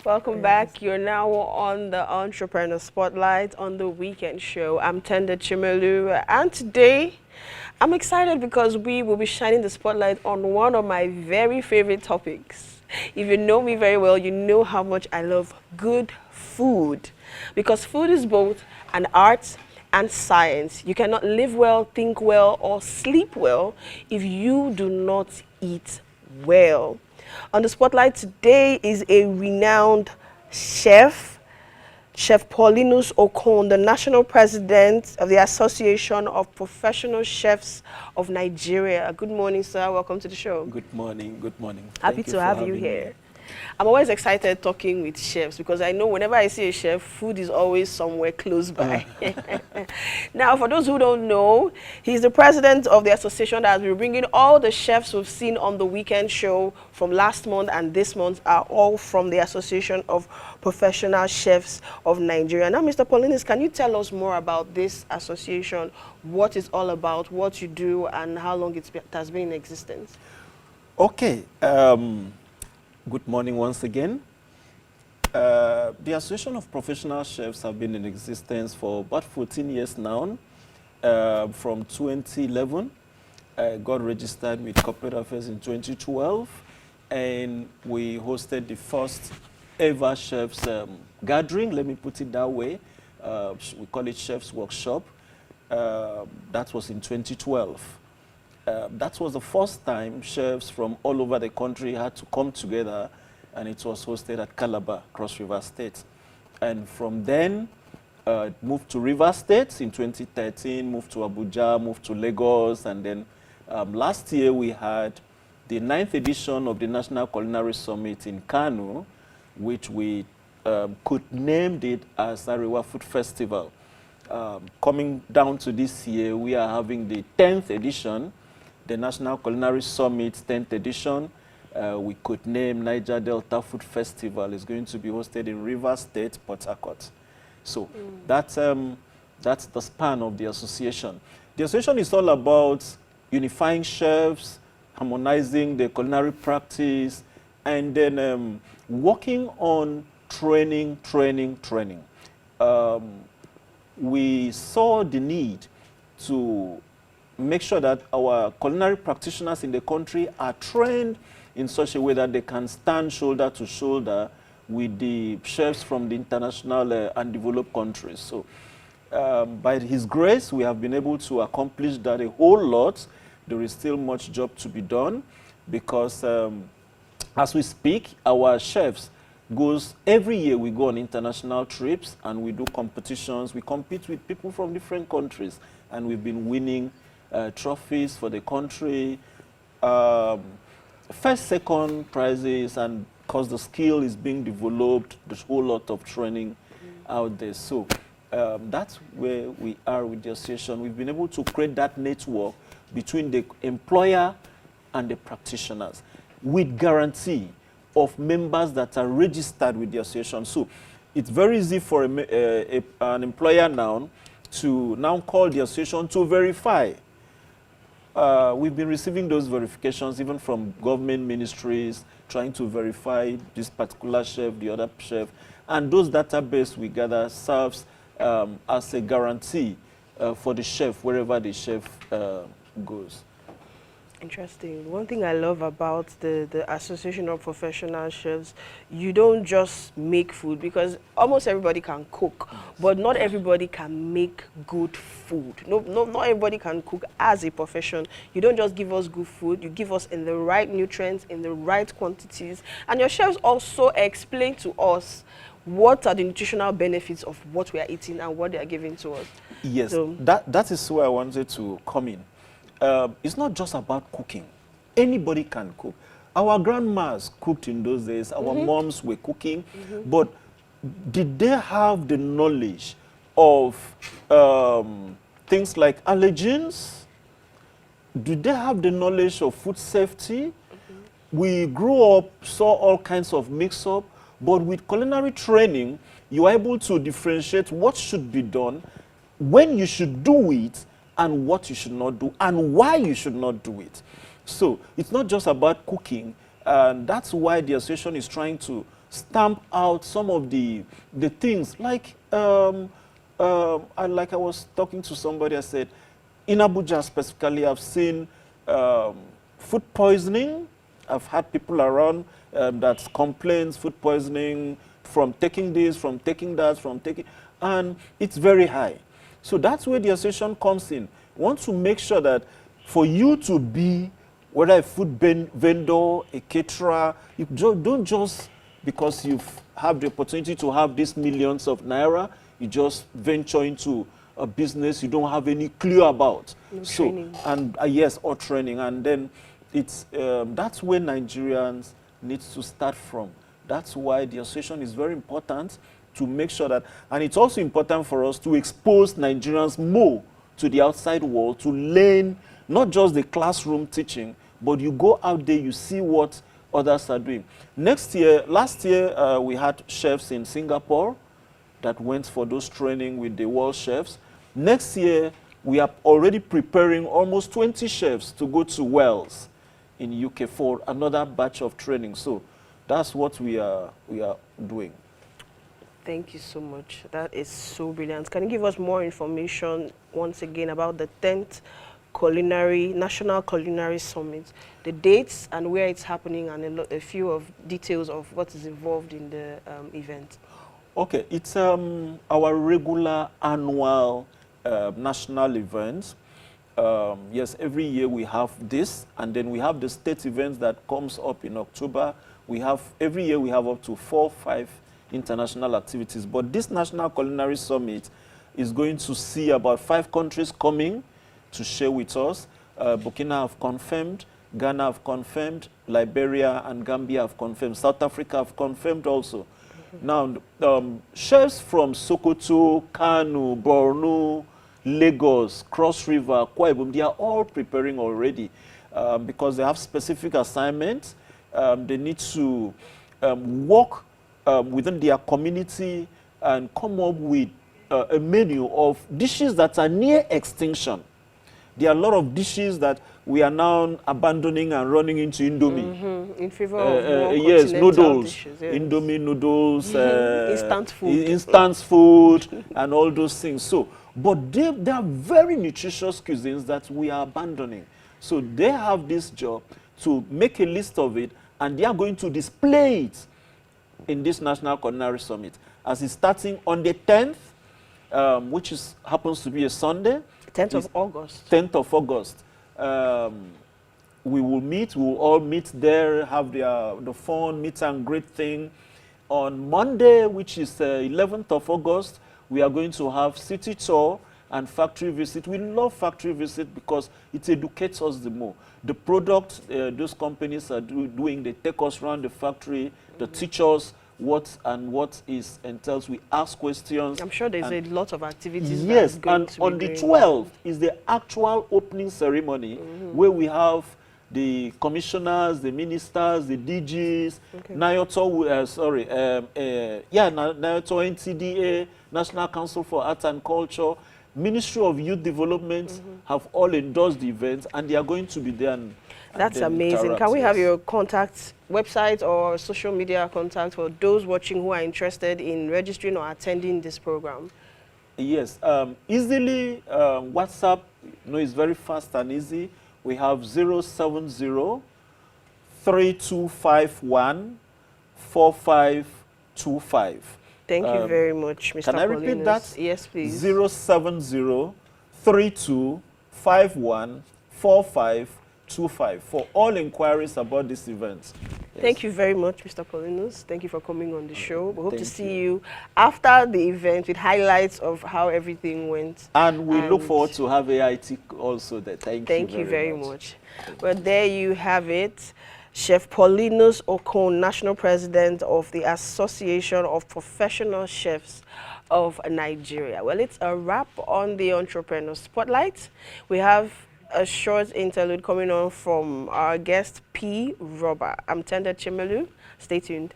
Welcome back. You're now on the Entrepreneur Spotlight on the Weekend Show. I'm Tenda Chimelu, and today I'm excited because we will be shining the spotlight on one of my very favorite topics. If you know me very well, you know how much I love good food, because food is both an art and science. You cannot live well, think well, or sleep well if you do not eat well. On the spotlight today is a renowned chef, Chef Paulinus Okon, the national president of the Association of Professional Chefs of Nigeria. Good morning, sir. Welcome to the show. Good morning. Good morning. Happy to have you here. I'm always excited talking with chefs because I know whenever I see a chef, food is always somewhere close by. Now, for those who don't know, he's the president of the association that has been bringing all the chefs we've seen on the Weekend Show from last month and this month are all from the Association of Professional Chefs of Nigeria. Now, Mr. Paulinus, can you tell us more about this association, what it's all about, what you do, and how long it has been in existence? Okay. Good morning once again. The Association of Professional Chefs have been in existence for about 14 years now. From 2011, got registered with Corporate Affairs in 2012, and we hosted the first ever chefs gathering, let me put it that way. We call it Chefs Workshop. That was in 2012. That was the first time chefs from all over the country had to come together, and it was hosted at Calabar, Cross River State. And from then, moved to River State in 2013, moved to Abuja, moved to Lagos, and then last year we had the 9th edition of the National Culinary Summit in Kano, which we could name it as Arewa Food Festival. Coming down to this year, we are having the 10th edition, the National Culinary Summit 10th edition. We could name Niger Delta Food Festival. Is going to be hosted in River State, Port Harcourt. So that's the span of the association. The association is all about unifying chefs, harmonizing the culinary practice, and then working on training. We saw the need to make sure that our culinary practitioners in the country are trained in such a way that they can stand shoulder to shoulder with the chefs from the international and developed countries. So by His grace, we have been able to accomplish that a whole lot. There is still much job to be done because as we speak, our chefs every year we go on international trips and we do competitions. We compete with people from different countries, and we've been winning trophies for the country, first, second prizes, and because the skill is being developed, there's a whole lot of training out there. So that's where we are with the association. We've been able to create that network between the employer and the practitioners with guarantee of members that are registered with the association. So it's very easy for an employer now to now call the association to verify. We've been receiving those verifications even from government ministries, trying to verify this particular chef, the other chef, and those database we gather serves as a guarantee for the chef wherever the chef goes. Interesting. One thing I love about the Association of Professional Chefs, you don't just make food, because almost everybody can cook, but not everybody can make good food. Not everybody can cook as a profession. You don't just give us good food, you give us in the right nutrients, in the right quantities. And your chefs also explain to us what are the nutritional benefits of what we are eating and what they are giving to us. Yes, so, that is where I wanted to come in. It's not just about cooking. Anybody can cook. Our grandmas cooked in those days. Our moms were cooking. But did they have the knowledge of things like allergens? Did they have the knowledge of food safety? We grew up, saw all kinds of mix-up. But with culinary training, you are able to differentiate what should be done, when you should do it, and what you should not do, and why you should not do it. So it's not just about cooking, and that's why the association is trying to stamp out some of the things like like I was talking to somebody. I said, in Abuja specifically, I've seen food poisoning. I've had people around that complains food poisoning from taking this, from taking that, from taking, and it's very high. So that's where the association comes in. We want to make sure that for you to be, whether a food vendor, a caterer, you don't just, because you have the opportunity to have these millions of naira, you just venture into a business you don't have any clue about. No so training. and yes, or training, and then it's that's where Nigerians need to start from. That's why the association is very important, to make sure that, and it's also important for us to expose Nigerians more to the outside world, to learn not just the classroom teaching, but you go out there, you see what others are doing. Last year, we had chefs in Singapore that went for those training with the world chefs. Next year, we are already preparing almost 20 chefs to go to Wales in UK for another batch of training. So that's what we are doing. Thank you so much. That is so brilliant. Can you give us more information once again about the 10th National Culinary Summit, the dates and where it's happening, and a few of details of what is involved in the event? Okay, it's our regular annual national event. Yes, every year we have this, and then we have the state events that comes up in October. Every year we have up to 4 or 5 international activities. But this National Culinary Summit is going to see about 5 countries coming to share with us. Burkina have confirmed, Ghana have confirmed, Liberia and Gambia have confirmed, South Africa have confirmed also. Now, chefs from Sokoto, Kano, Borno, Lagos, Cross River, Akwa Ibom, they are all preparing already because they have specific assignments. They need to work within their community and come up with a menu of dishes that are near extinction. There are a lot of dishes that we are now abandoning and running into Indomie. In favor of more yes, noodles, dishes, yes. Indomie noodles, instant food, and all those things. So, but they are very nutritious cuisines that we are abandoning. So they have this job to make a list of it, and they are going to display it in this National Culinary Summit, as it's starting on the 10th, which happens to be a Sunday. 10th of August. 10th of August. We will all meet there, have the fun, meet and greet thing. On Monday, which is 11th of August, we are going to have city tour and factory visit. We love factory visit because it educates us the more. The product those companies are doing, they take us around the factory, they teach us what entails. We ask questions. I'm sure there's a lot of activities. Yes, that going and to on be the going 12th is the actual opening ceremony, where we have the commissioners, the ministers, the DGs, Nayoto, Nayoto NTDA, National Council for Arts and Culture, Ministry of Youth Development have all endorsed the event, and they are going to be there. That's amazing. Can we have your contact website or social media contact for those watching who are interested in registering or attending this program? Yes, easily WhatsApp. It's very fast and easy. We have 070 3251 4525. Thank you very much, Mr. Can I repeat that? Yes, please. 070 3251 4525 for all inquiries about this event. Yes. Thank you very much, Mr. Paulinus. Thank you for coming on the show. We hope to see you after the event with highlights of how everything went. And we look forward to have AIT also there. Thank you very much. Well, there you have it. Chef Paulinus Okon, National President of the Association of Professional Chefs of Nigeria. Well, it's a wrap on the Entrepreneur Spotlight. We have a short interlude coming on from our guest, P. Robert. I'm Tenda Chimelu. Stay tuned.